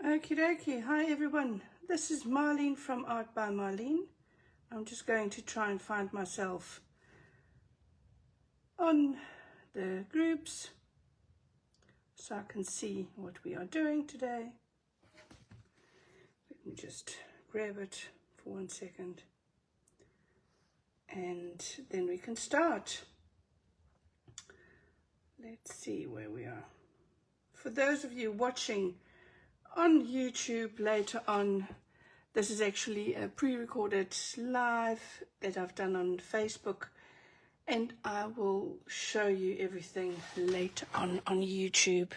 Okie dokie, hi everyone. This is Marlene from Art by Marlene. I'm just going to try and find myself on the groups so I can see what we are doing today. Let me just grab it for 1 second and then we can start. Let's see where we are. For those of you watching on YouTube later on, this is actually a pre-recorded live that I've done on Facebook, and I will show you everything later on YouTube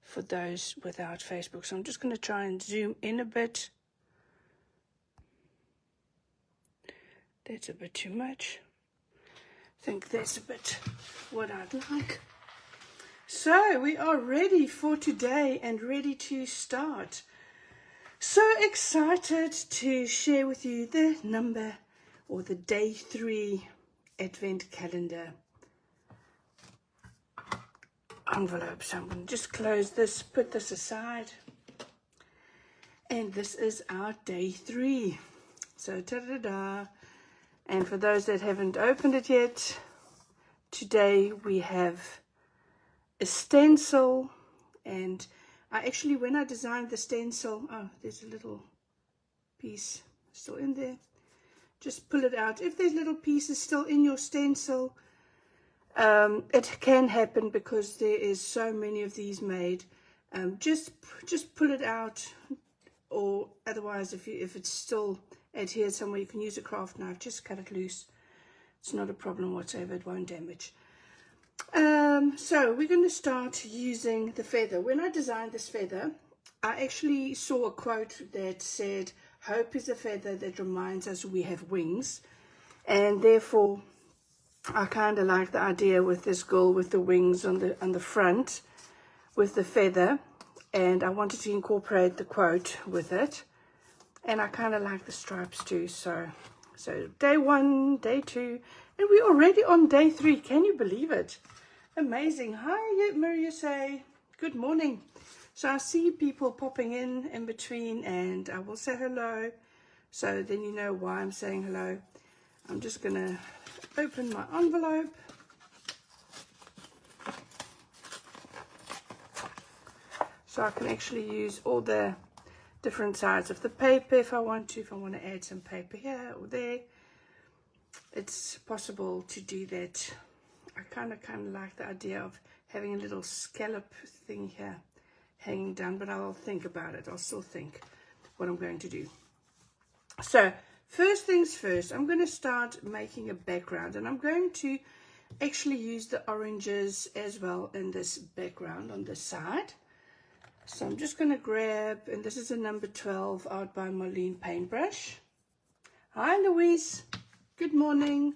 for those without Facebook. So I'm just going to try and zoom in a bit. That's a bit too much. I think that's a bit what I'd like. So we are ready for today and ready to start. So excited to share with you the number or the day 3 advent calendar envelope. So I'm going to just close this, put this aside. And this is our day 3. So ta-da-da. And for those that haven't opened it yet, today we have a stencil, and I actually, when I designed the stencil, oh, there's a little piece still in there. Just pull it out. If there's little pieces still in your stencil, it can happen because there is so many of these made. Just pull it out, or otherwise, if it's still adhered somewhere, you can use a craft knife. Just cut it loose. It's not a problem whatsoever. It won't damage. So we're going to start using the feather. When I designed this feather, I actually saw a quote that said, "Hope is a feather that reminds us we have wings," and therefore I kind of like the idea with this girl with the wings on the front with the feather, and I wanted to incorporate the quote with it, and I kind of like the stripes too. So day 1, day 2, and we're already on day 3. Can you believe it? Amazing. Hi, Maria, say good morning. So I see people popping in between, and I will say hello. So then you know why I'm saying hello. I'm just going to open my envelope. So I can actually use all the different sides of the paper if I want to. If I want to add some paper here or there, it's possible to do that. I kind of like the idea of having a little scallop thing here hanging down, but I'll think about it. I'll still think what I'm going to do. So first things first, I'm going to start making a background, and I'm going to actually use the oranges as well in this background on this side. So I'm just going to grab, and this is a number 12 Art by Marlene paintbrush. Hi Louise, good morning.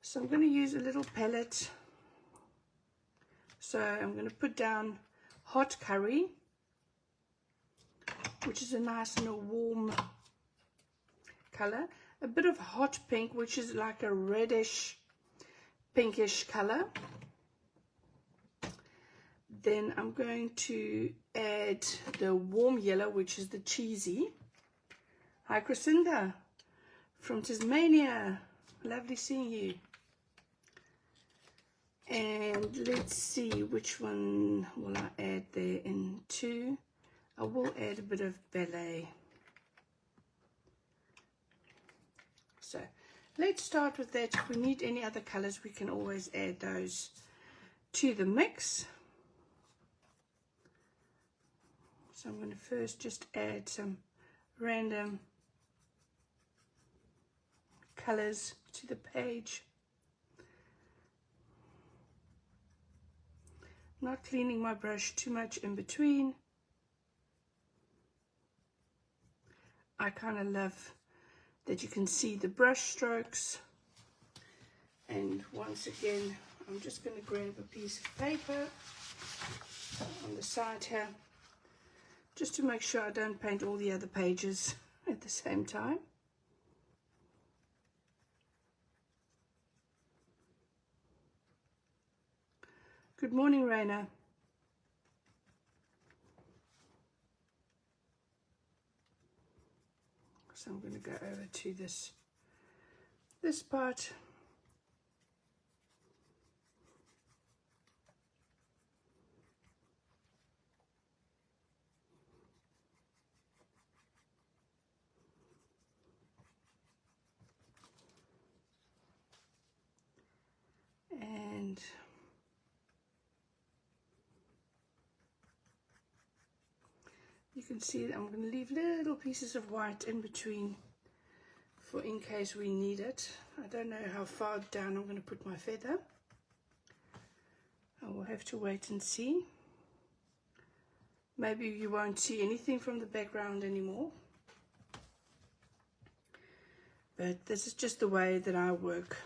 So I'm going to use a little palette. So I'm going to put down hot curry, which is a nice and a warm color. A bit of hot pink, which is like a reddish pinkish color. Then I'm going to add the warm yellow, which is the cheesy. Hi Crescinda from Tasmania, lovely seeing you. And let's see, which one will I add there into? I will add a bit of ballet. So let's start with that. If we need any other colors, we can always add those to the mix. So I'm going to first just add some random colors to the page. Not cleaning my brush too much in between. I kind of love that you can see the brush strokes. And once again, I'm just going to grab a piece of paper on the side here, just to make sure I don't paint all the other pages at the same time. Good morning, Raina. So I'm going to go over to this part. And you can see that I'm going to leave little pieces of white in between for in case we need it. I don't know how far down I'm going to put my feather. I will have to wait and see. Maybe you won't see anything from the background anymore. But this is just the way that I work.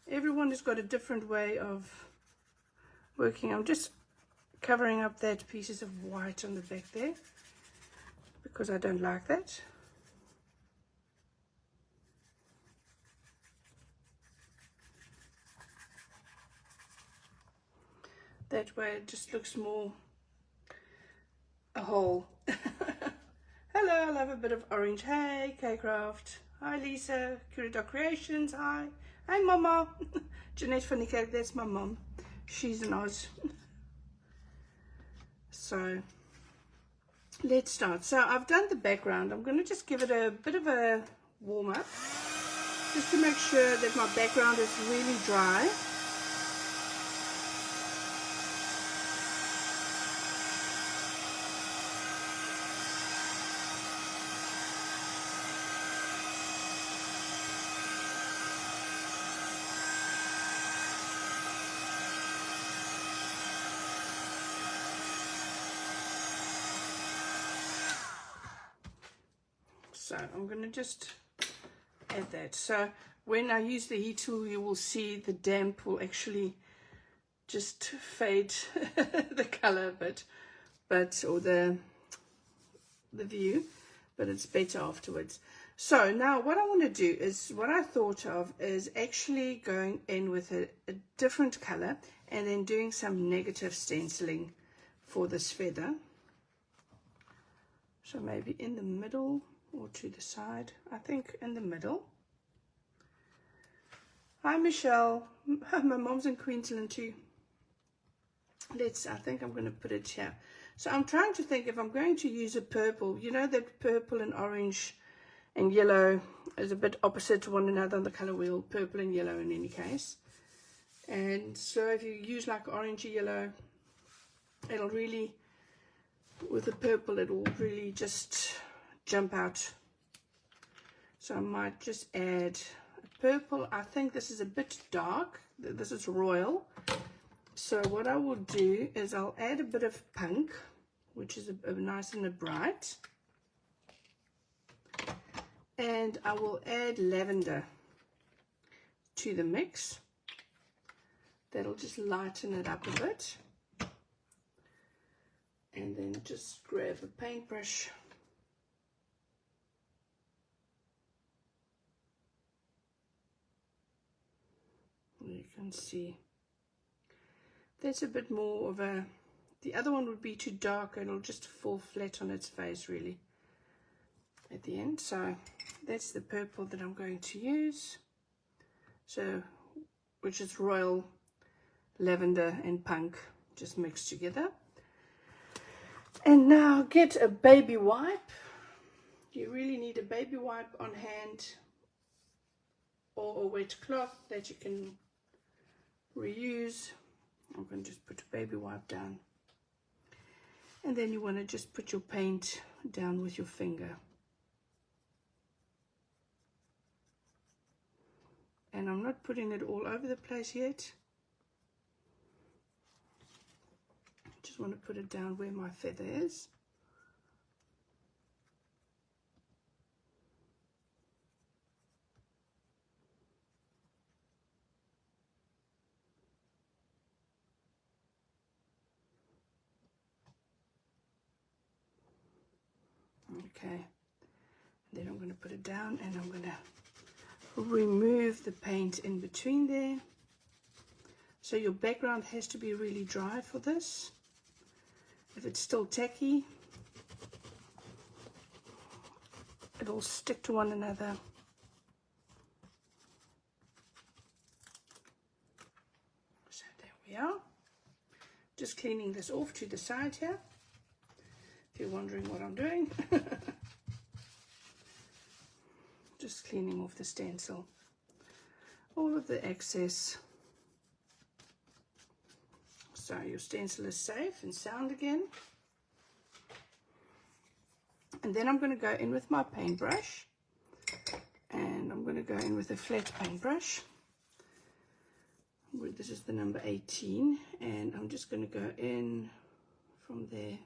Everyone has got a different way of working. I'm just covering up that pieces of white on the back there because I don't like that. That way it just looks more a whole. Hello, I love a bit of orange. Hey, K-Craft. Hi, Lisa. Curator Creations. Hi. Hi, Mama. Jeanette van die Kerk, that's my mom. She's an Oz. So, let's start. So, I've done the background. I'm going to just give it a bit of a warm-up, just to make sure that my background is really dry. So I'm going to just add that. So when I use the heat tool, you will see the damp will actually just fade the color a bit, or the view, but it's better afterwards. So now what I want to do is, what I thought of is actually going in with a different color and then doing some negative stenciling for this feather. So maybe in the middle or to the side. I think in the middle. Hi Michelle. My mom's in Queensland too. I think I'm going to put it here. So I'm trying to think if I'm going to use a purple. You know that purple and orange and yellow is a bit opposite to one another on the color wheel. Purple and yellow in any case. And so if you use like orangey yellow, it'll really, with the purple, it will really just jump out. So I might just add a purple. I think this is a bit dark. This is royal. So what I will do is I'll add a bit of pink, which is a nice and a bright. And I will add lavender to the mix. That'll just lighten it up a bit. And then just grab a paintbrush. You can see that's a bit more of a, the other one would be too dark, it'll just fall flat on its face really at the end. So that's the purple that I'm going to use, so which is royal, lavender and pink just mixed together. And now get a baby wipe. You really need a baby wipe on hand or a wet cloth that you can reuse. I'm going to just put a baby wipe down, and then you want to just put your paint down with your finger, and I'm not putting it all over the place yet. I just want to put it down where my feather is. Okay, then I'm going to put it down and I'm going to remove the paint in between there. So your background has to be really dry for this. If it's still tacky, it all stick to one another. So there we are. Just cleaning this off to the side here, if you're wondering what I'm doing. Just cleaning off the stencil, all of the excess. So your stencil is safe and sound again. And then I'm going to go in with my paintbrush, and I'm going to go in with a flat paintbrush. This is the number 18, and I'm just going to go in from there.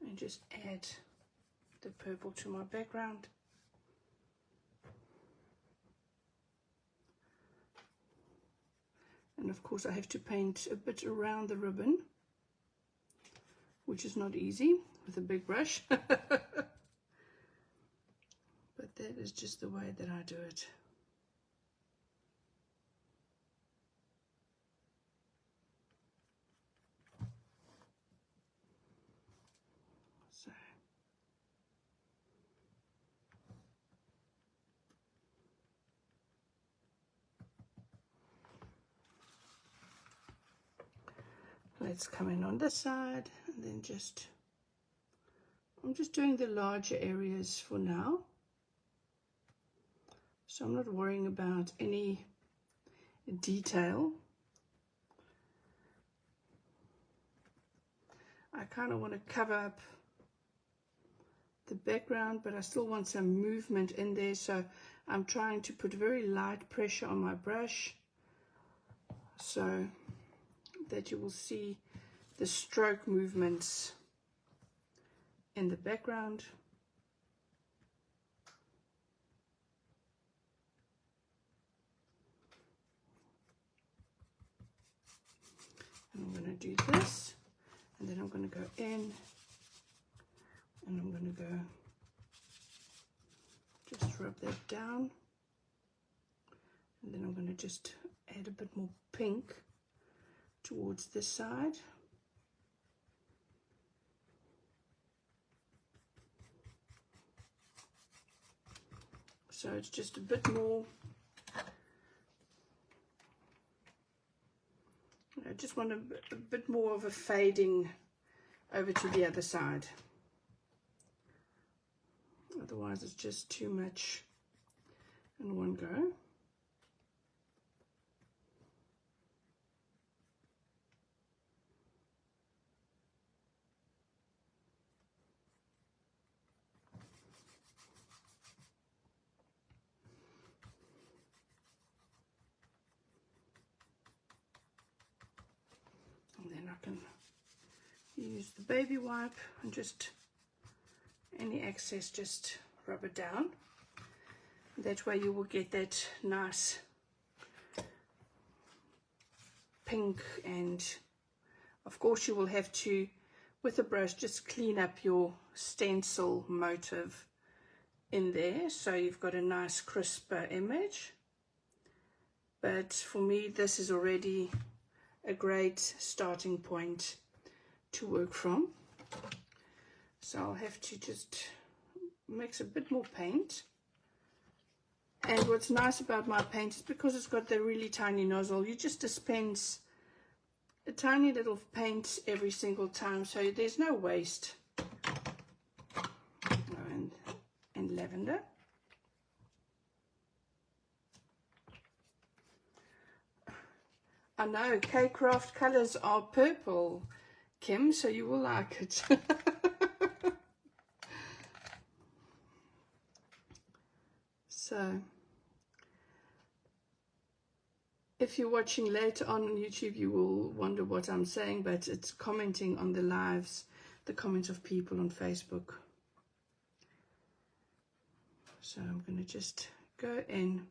And just add the purple to my background. And of course I have to paint a bit around the ribbon, which is not easy with a big brush. But that is just the way that I do it. So let's come in on this side, and then I'm just doing the larger areas for now. So I'm not worrying about any detail. I kind of want to cover up the background, but I still want some movement in there. So I'm trying to put very light pressure on my brush so that you will see the stroke movements in the background. And I'm going to do this, and then I'm going to go in, and I'm going to go just rub that down, and then I'm going to just add a bit more pink towards this side. So it's just a bit more, I just want a bit more of a fading over to the other side. Otherwise it's just too much in one go. And then I can use the baby wipe and just any excess just rub it down. That way you will get that nice pink, and of course you will have to, with the brush, just clean up your stencil motif in there so you've got a nice crisper image. But for me this is already a great starting point to work from. So I'll have to just mix a bit more paint. And what's nice about my paint is because it's got the really tiny nozzle, you just dispense a tiny little paint every single time, so there's no waste. Oh, and lavender. I know K-Craft colors are purple, Kim, so you will like it. So if you're watching later on YouTube, you will wonder what I'm saying, but it's commenting on the lives, the comments of people on Facebook. So I'm going to just go in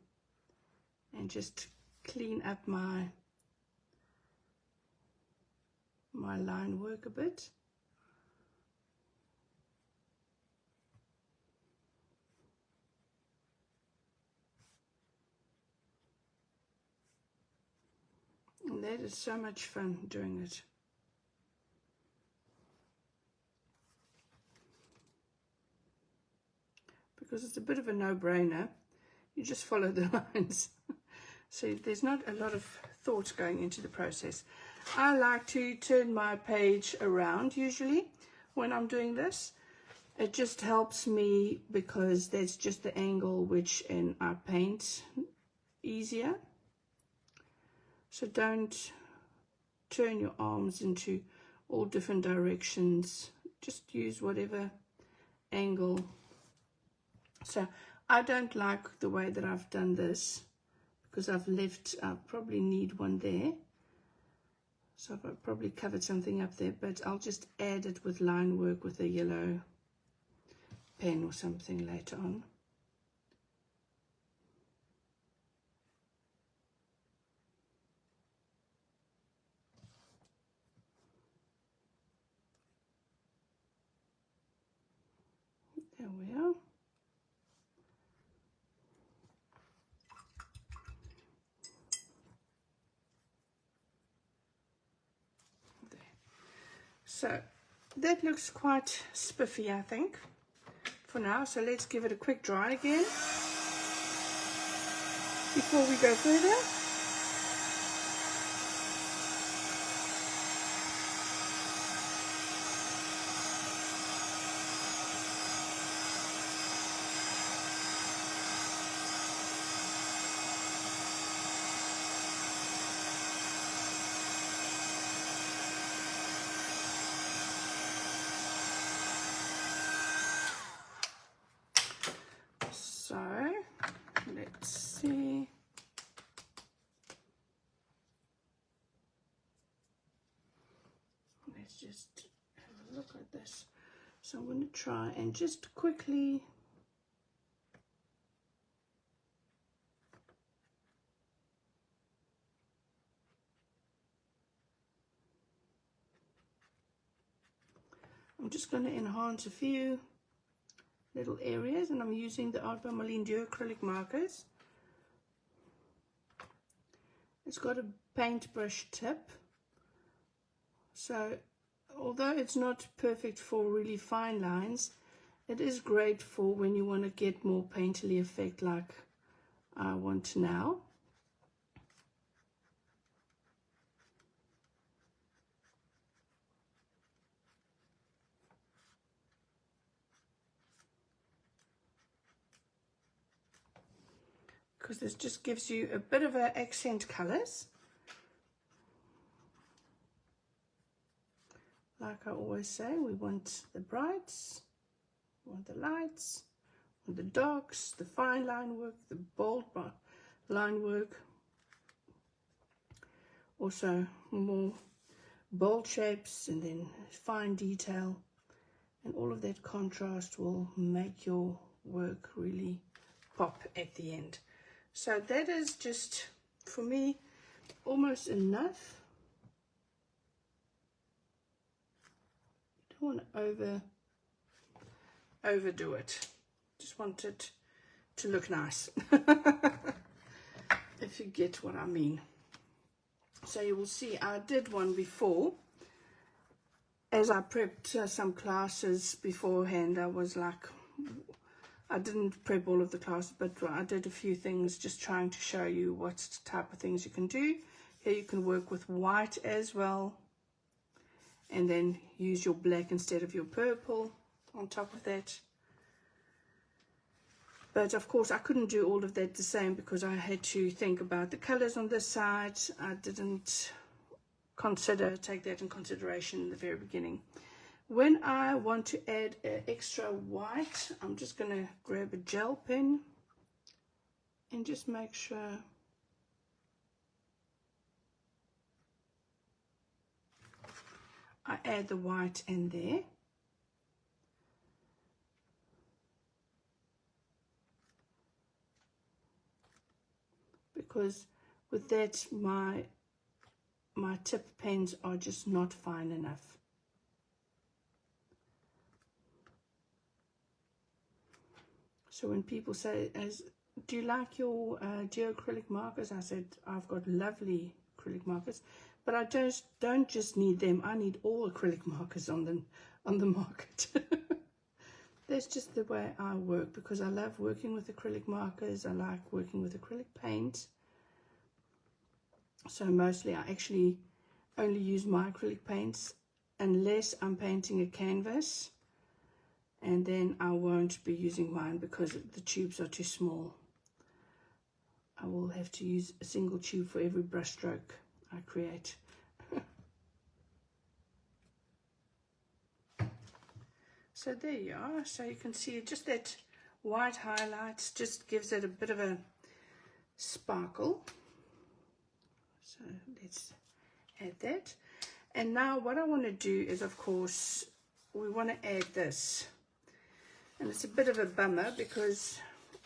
and just clean up my line work a bit. that is so much fun doing it. Because it's a bit of a no-brainer. You just follow the lines. So there's not a lot of thought going into the process. I like to turn my page around usually when I'm doing this. It just helps me because that's just the angle which I paint easier. So don't turn your arms into all different directions. Just use whatever angle. So I don't like the way that I've done this because I probably need one there. So I've probably covered something up there, but I'll just add it with line work with a yellow pen or something later on. There we are. There. So that looks quite spiffy, I think, for now. So let's give it a quick dry again before we go further. So let's see. Let's just have a look at this. So I'm going to try and just quickly I'm just going to enhance a few little areas, and I'm using the Art by Marlene acrylic markers. It's got a paintbrush tip, so although it's not perfect for really fine lines, it is great for when you want to get more painterly effect like I want now. Because this just gives you a bit of accent colors. Like I always say, we want the brights, we want the lights, we want the darks, the fine line work, the bold line work. Also more bold shapes and then fine detail. And all of that contrast will make your work really pop at the end. So that is just, for me, almost enough. You don't want to overdo it. Just want it to look nice. If you get what I mean. So you will see I did one before. As I prepped some classes beforehand, I was like, I didn't prep all of the classes, but I did a few things just trying to show you what type of things you can do. Here you can work with white as well, and then use your black instead of your purple on top of that. But of course I couldn't do all of that the same because I had to think about the colors on this side. I didn't take that in consideration in the very beginning. When I want to add extra white, I'm just going to grab a gel pen and just make sure I add the white in there. Because with that, my tip pens are just not fine enough. So when people say, do you like your geoacrylic markers? I said, I've got lovely acrylic markers, but I just don't just need them. I need all acrylic markers on the market. That's just the way I work, because I love working with acrylic markers. I like working with acrylic paint. So mostly I actually only use my acrylic paints unless I'm painting a canvas, and then I won't be using mine because the tubes are too small. I will have to use a single tube for every brush stroke I create. So there you are. So you can see just that white highlights just gives it a bit of a sparkle. So let's add that. And now what I want to do is, of course, we want to add this. And it's a bit of a bummer because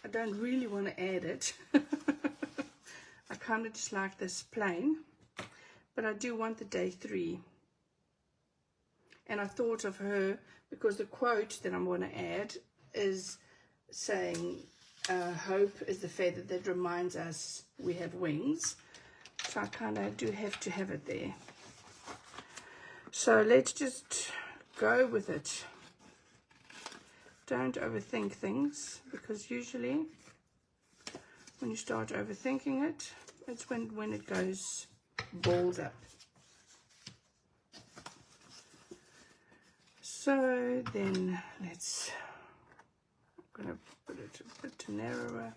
I don't really want to add it. I kind of just like this plain, but I do want the day 3. And I thought of her because the quote that I'm going to add is saying, hope is the feather that reminds us we have wings. So I kind of do have to have it there. So let's just go with it. Don't overthink things, because usually when you start overthinking it, it's when it goes balls up. So then I'm going to put it a bit narrower.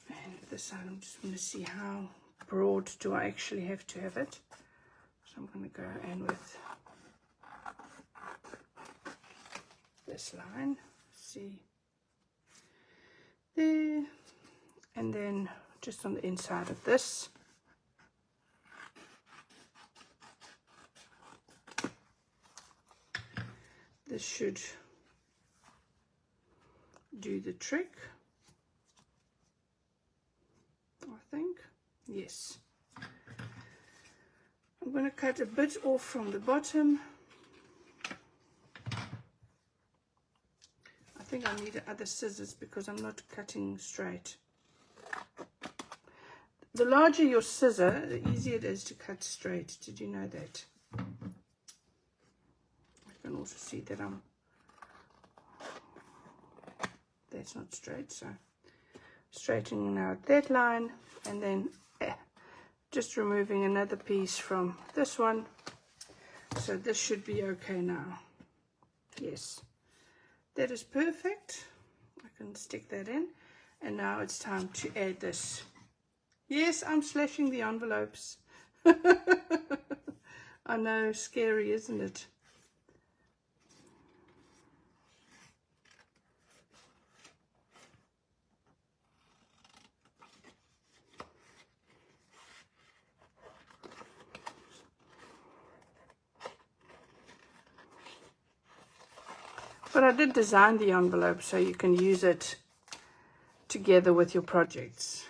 And this side I'm just going to see how broad do I actually have to have it. So I'm going to go in with this line, see there, and then just on the inside of this. This should do the trick, I think. Yes. I'm going to cut a bit off from the bottom. I think I need other scissors because I'm not cutting straight. The larger your scissor, the easier it is to cut straight. Did you know that? I can also see that that's not straight, so straightening out that line, and then just removing another piece from this one. So this should be okay now. Yes, that is perfect. I can stick that in, and now it's time to add this. Yes, I'm slashing the envelopes. I know, scary, isn't it? But I did design the envelope so you can use it together with your projects.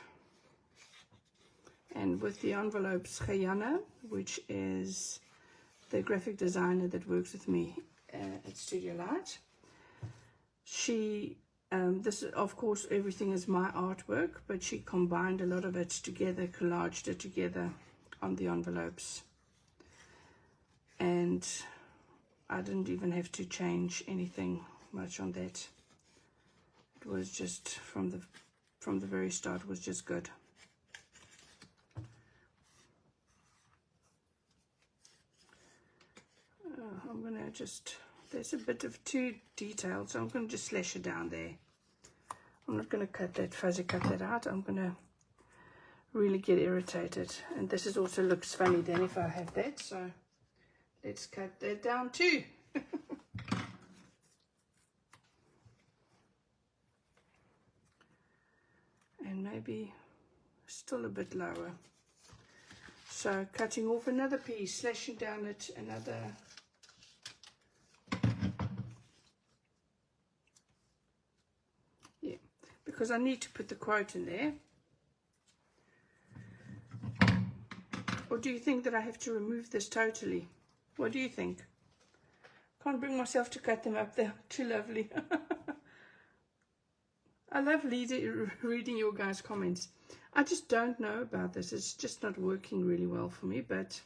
And with the envelopes, Guyana, which is the graphic designer that works with me at Studio Light, she, this is, of course, everything is my artwork, but she combined a lot of it together, collaged it together on the envelopes. And I didn't even have to change anything much on that. It was just from the very start was just good. I'm gonna just, there's a bit of too detailed, so I'm gonna just slash it down there. I'm not gonna cut that out. I'm gonna really get irritated, and this is also looks funny then if I have that, so let's cut that down too. And maybe still a bit lower. So cutting off another piece, slashing down it another. Yeah, because I need to put the quote in there. Or do you think that I have to remove this totally? What do you think? Can't bring myself to cut them up, they're too lovely. I love reading your guys' comments. I just don't know about this. It's just not working really well for me, but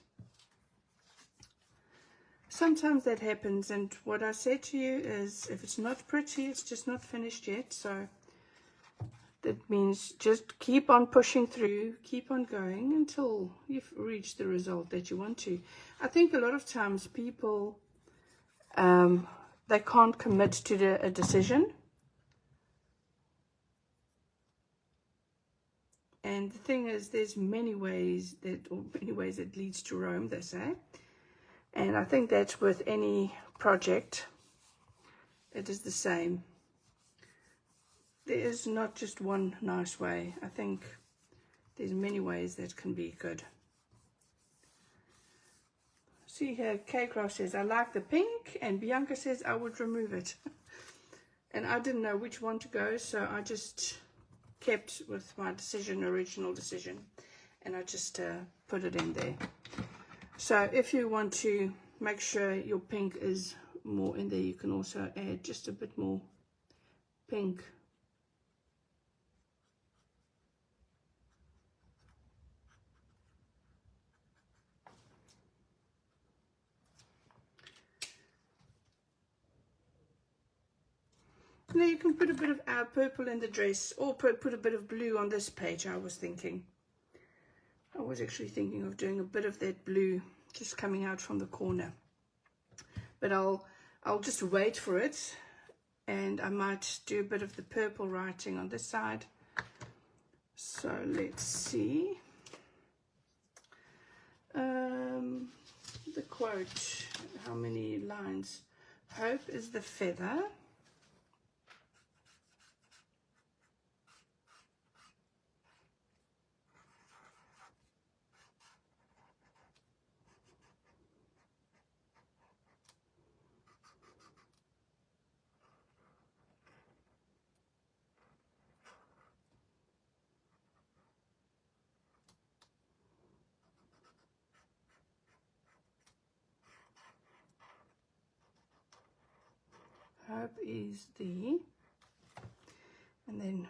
sometimes that happens. And what I say to you is, if it's not pretty, it's just not finished yet. So that means just keep on pushing through, keep on going until you've reached the result that you want to. I think a lot of times people, they can't commit to a decision. And the thing is, there's many ways that leads to Rome, they say. And I think that's with any project, it is the same. There is not just one nice way. I think there's many ways that can be good. See here, K-Cross says, I like the pink, and Bianca says, I would remove it. And I didn't know which one to go, so I just kept with my original decision, and I just put it in there. So if you want to make sure your pink is more in there, you can also add just a bit more pink. Now you can put a bit of purple in the dress, or put a bit of blue on this page. I was actually thinking of doing a bit of that blue just coming out from the corner. But I'll just wait for it, and I might do a bit of the purple writing on this side. So let's see. The quote, how many lines? Hope is the feather. Hope is the, and then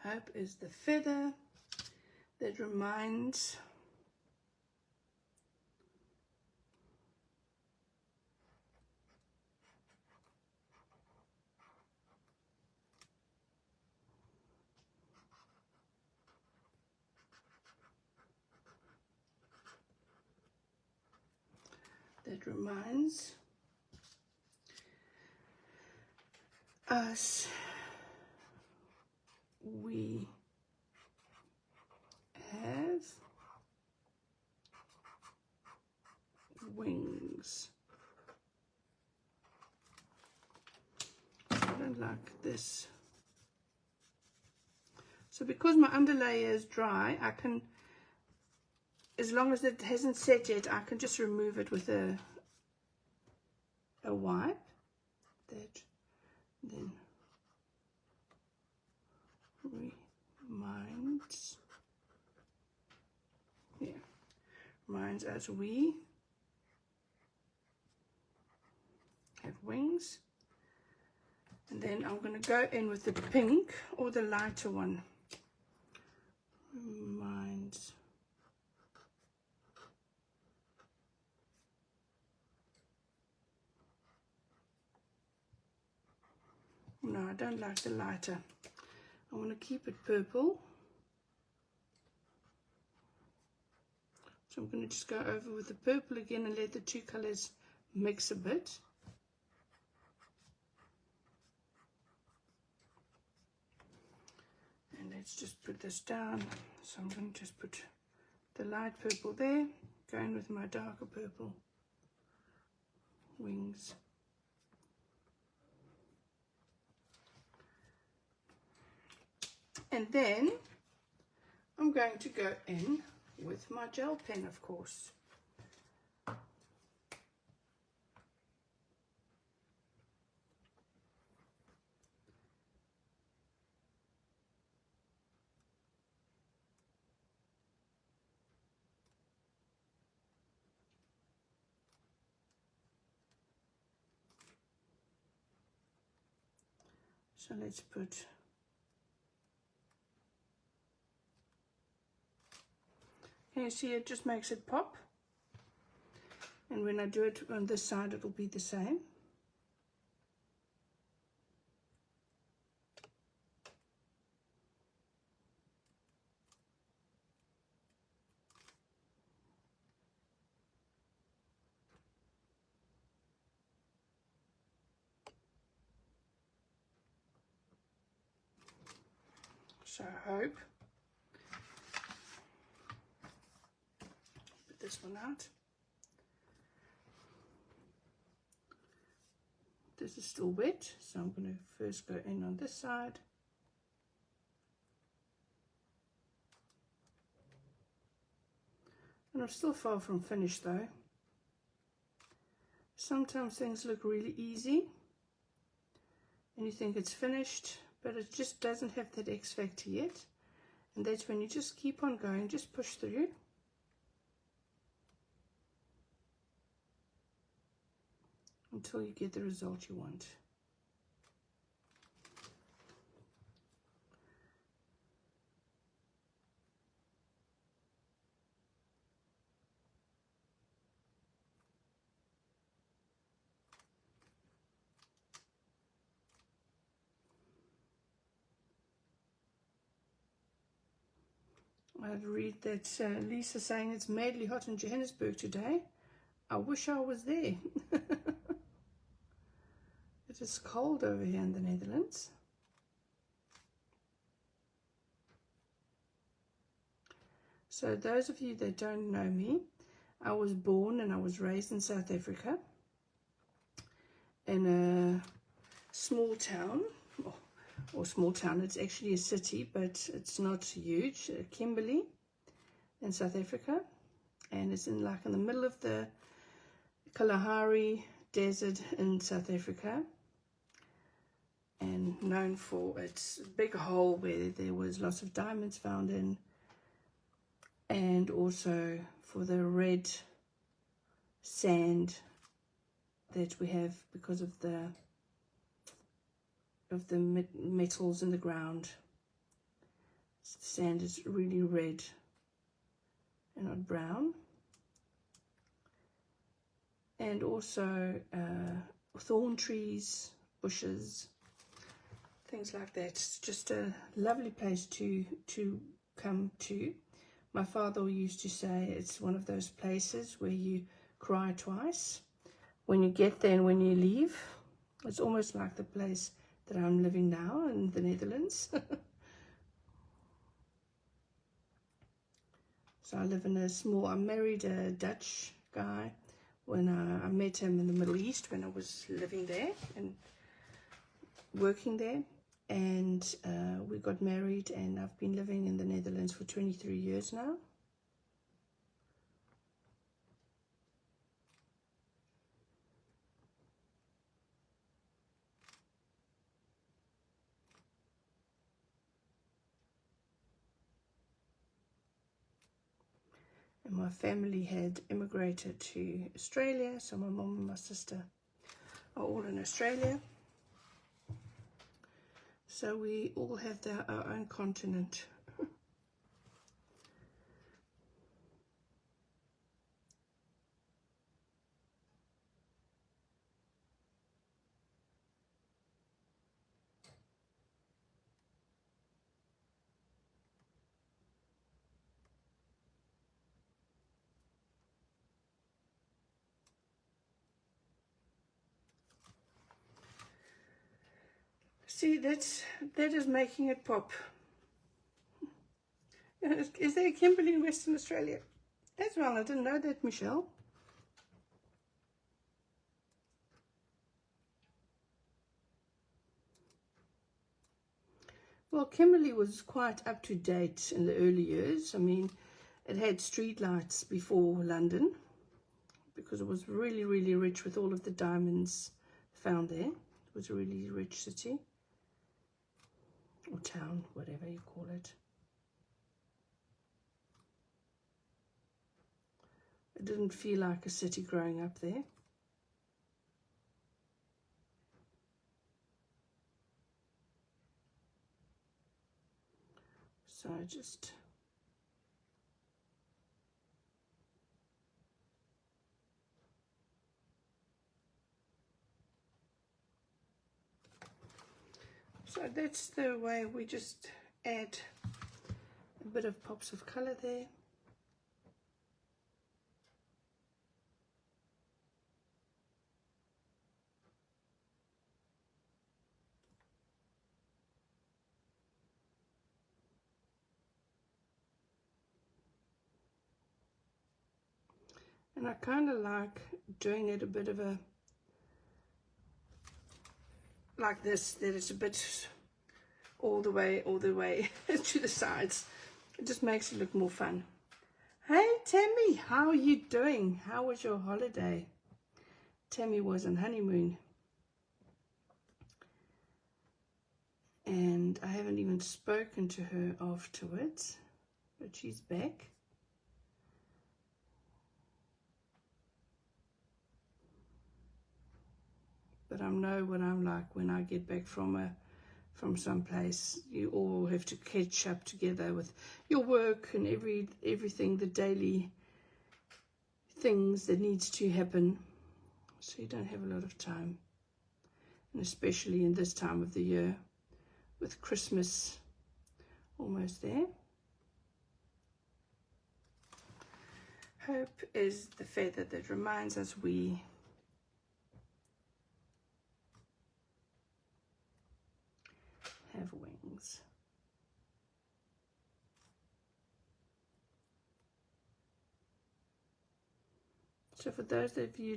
hope is the feather that reminds us we have wings. I don't like this. So because my underlay is dry, I can, as long as it hasn't set yet, I can just remove it with a wipe. That then reminds us we have wings. And then I'm going to go in with the pink or the lighter one. Reminds. No, I don't like the lighter. I want to keep it purple. So I'm going to just go over with the purple again and let the two colors mix a bit. And let's just put this down. So I'm going to just put the light purple there, going with my darker purple wings. And then I'm going to go in with my gel pen, of course. So let's put, can you see it just makes it pop? And when I do it on this side, it'll be the same. So I hope. Put this one out. This is still wet, so I'm going to first go in on this side. And I'm still far from finished though. Sometimes things look really easy and you think it's finished, but it just doesn't have that X factor yet. And that's when you just keep on going, just push through. Until you get the result you want. I'd read that Lisa saying it's madly hot in Johannesburg today. I wish I was there. It is cold over here in the Netherlands. So those of you that don't know me, I was born and I was raised in South Africa in a small town, or small town, it's actually a city, but it's not huge, Kimberley in South Africa, and it's in the middle of the Kalahari Desert in South Africa, and known for its big hole where there was lots of diamonds found in, and also for the red sand that we have because of the metals in the ground. Sand is really red and not brown. And also thorn trees, bushes, things like that. It's just a lovely place to come to. My father used to say it's one of those places where you cry twice, when you get there and when you leave. It's almost like the place that I'm living now in the Netherlands. So I live in a small, I married a Dutch guy when I met him in the Middle East when I was living there and working there. And we got married, and I've been living in the Netherlands for 23 years now. And my family had immigrated to Australia, so my mom and my sister are all in Australia. So we all have our own continent. See, that is making it pop. Is there a Kimberley in Western Australia as well? I didn't know that, Michelle. Well, Kimberley was quite up to date in the early years. I mean, it had street lights before London because it was really, really rich with all of the diamonds found there. It was a really rich city or town, whatever you call it. It didn't feel like a city growing up there. So just so that's the way we just add a bit of pops of color there. And I kind of like doing it a bit of a, like this, that it's a bit all the way to the sides. It just makes it look more fun. Hey Tammy, how are you doing? How was your holiday? Tammy was on honeymoon. And I haven't even spoken to her afterwards, but she's back. But I know what I'm like when I get back from someplace. You all have to catch up together with your work and everything, the daily things that needs to happen. So you don't have a lot of time. And especially in this time of the year, with Christmas almost there. Hope is the feather that reminds us we have wings. So for those of you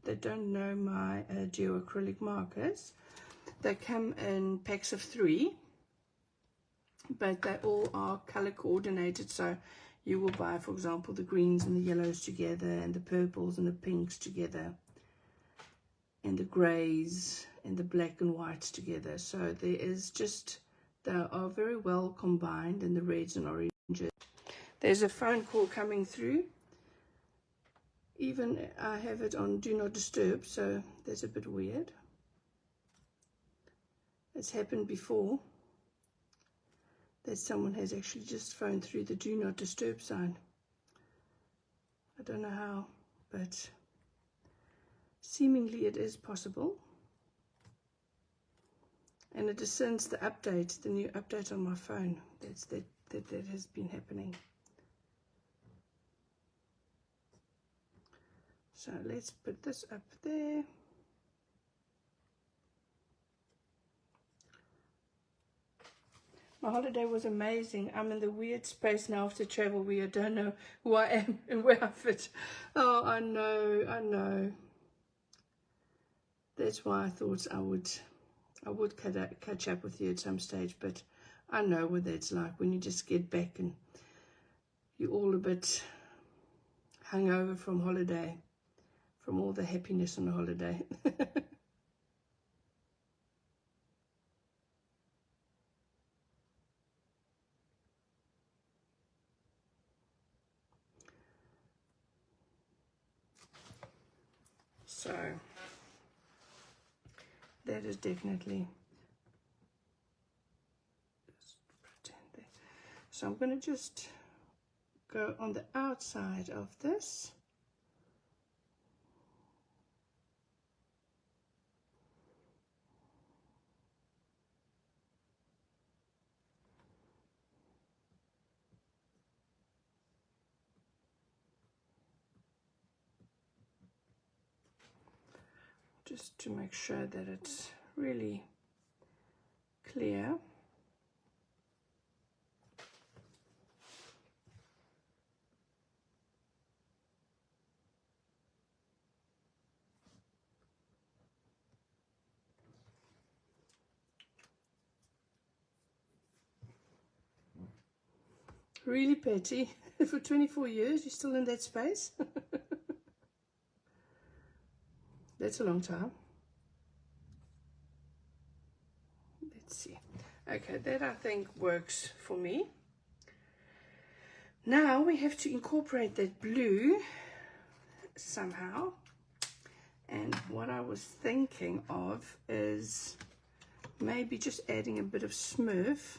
that don't know my geo acrylic markers, they come in packs of 3, but they all are color coordinated. So you will buy, for example, the greens and the yellows together, and the purples and the pinks together, and the grays and the black and whites together. So there is just, they are very well combined, in the reds and oranges. There's a phone call coming through. Even I have it on do not disturb, so that's a bit weird. It's happened before that someone has actually just phoned through the do not disturb sign. I don't know how, but seemingly it is possible. And it is since the update, the new update on my phone, that has been happening. So let's put this up there. My holiday was amazing. I'm in the weird space now after travel where I don't know who I am and where I fit. Oh, I know. That's why I thought I would catch up with you at some stage, but I know what that's like when you just get back and you're all a bit hungover from holiday, from all the happiness on the holiday. So that is definitely, just pretend there. So I'm going to just go on the outside of this. Just to make sure that it's really clear. Really, Patty? For 24 years, you're still in that space? That's a long time. Let's see. Okay, that I think works for me. Now we have to incorporate that blue somehow. And what I was thinking of is maybe just adding a bit of Smurf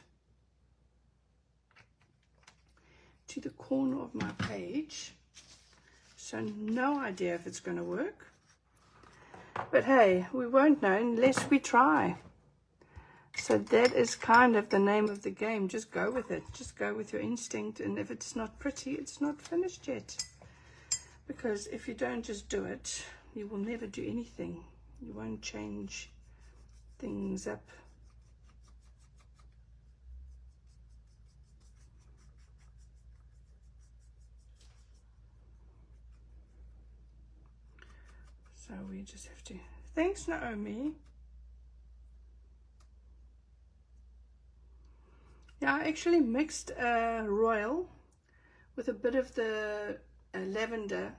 to the corner of my page. So no idea if it's going to work. But hey, we won't know unless we try. So that is kind of the name of the game. Just go with it. Just go with your instinct. And if it's not pretty, it's not finished yet. Because if you don't just do it, you will never do anything. You won't change things up. So we just have to... Thanks, Naomi. Yeah, I actually mixed royal with a bit of the lavender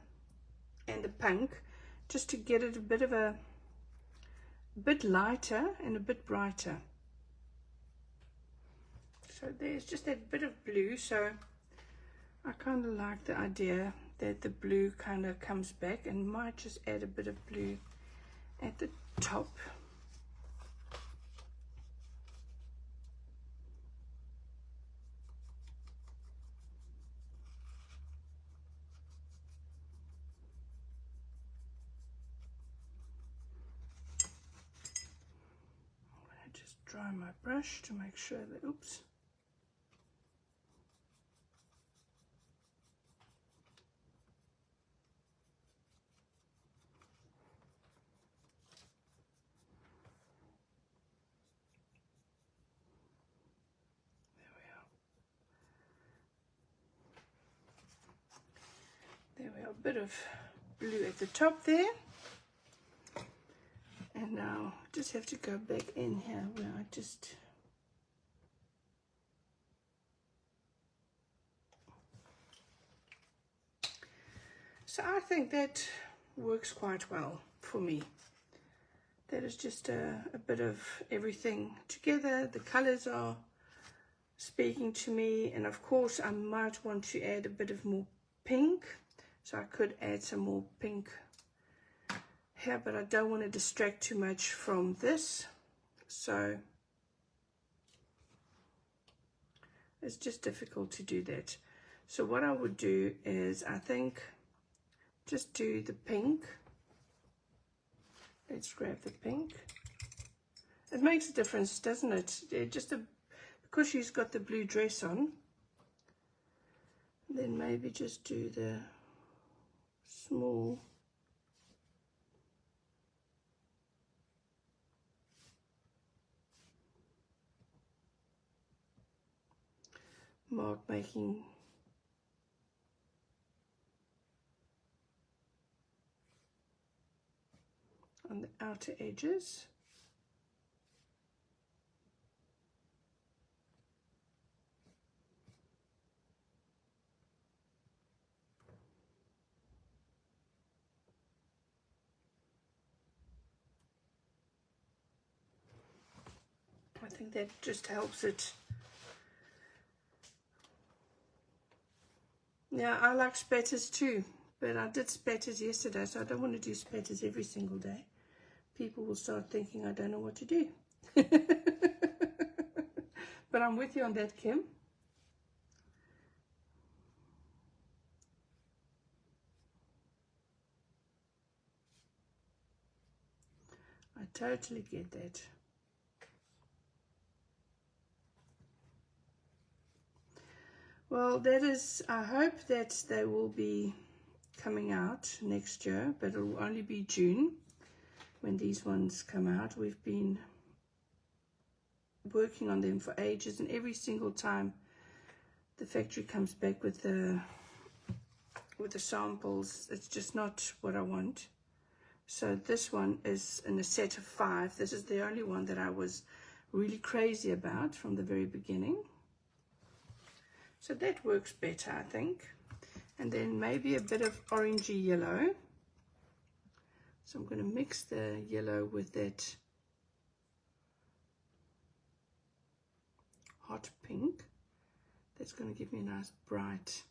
and the pink, just to get it a bit lighter and a bit brighter. So there's just that bit of blue, so I kind of like the idea that the blue kind of comes back, and might just add a bit of blue at the top. Dry my brush to make sure that, oops. There we are, a bit of blue at the top there. And now just have to go back in here where I just... So I think that works quite well for me. That is just a bit of everything together. The colors are speaking to me, and of course I might want to add a bit of more pink. So I could add some more pink here, but I don't want to distract too much from this. So it's just difficult to do that. So what I would do is, I think, just do the pink. Let's grab the pink. It makes a difference, doesn't it? Because she's got the blue dress on, then maybe just do the small mark making on the outer edges. I think that just helps it. Yeah, I like spatters too, but I did spatters yesterday, so I don't want to do spatters every single day. People will start thinking I don't know what to do. But I'm with you on that, Kim. I totally get that. Well, that is, I hope that they will be coming out next year, but it will only be June when these ones come out. We've been working on them for ages, and every single time the factory comes back with the samples, it's just not what I want. So this one is in a set of 5. This is the only one that I was really crazy about from the very beginning. So that works better, I think. And then maybe a bit of orangey yellow. So I'm going to mix the yellow with that hot pink. That's going to give me a nice bright.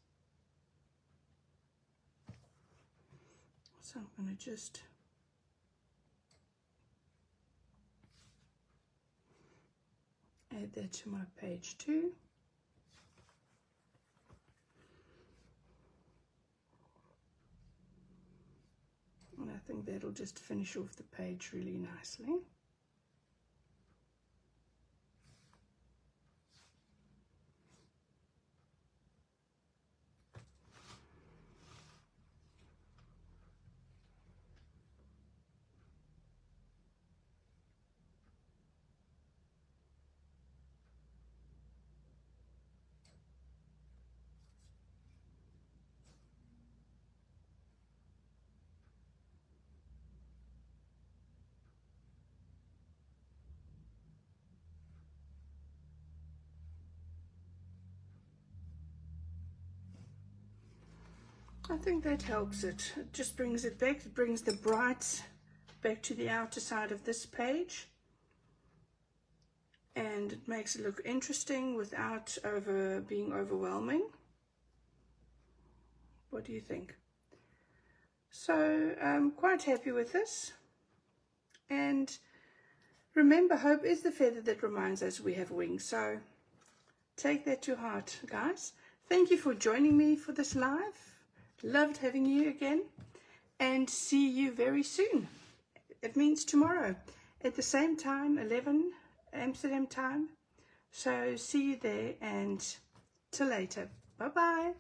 So I'm going to just add that to my page too. And I think that'll just finish off the page really nicely. I think that helps it. It just brings it back. It brings the bright back to the outer side of this page. And it makes it look interesting without being overwhelming. What do you think? So I'm quite happy with this. And remember, hope is the feather that reminds us we have wings. So take that to heart, guys. Thank you for joining me for this live. Loved having you again. And see you very soon. It means tomorrow at the same time, 11 Amsterdam time. So see you there, and till later. Bye-bye.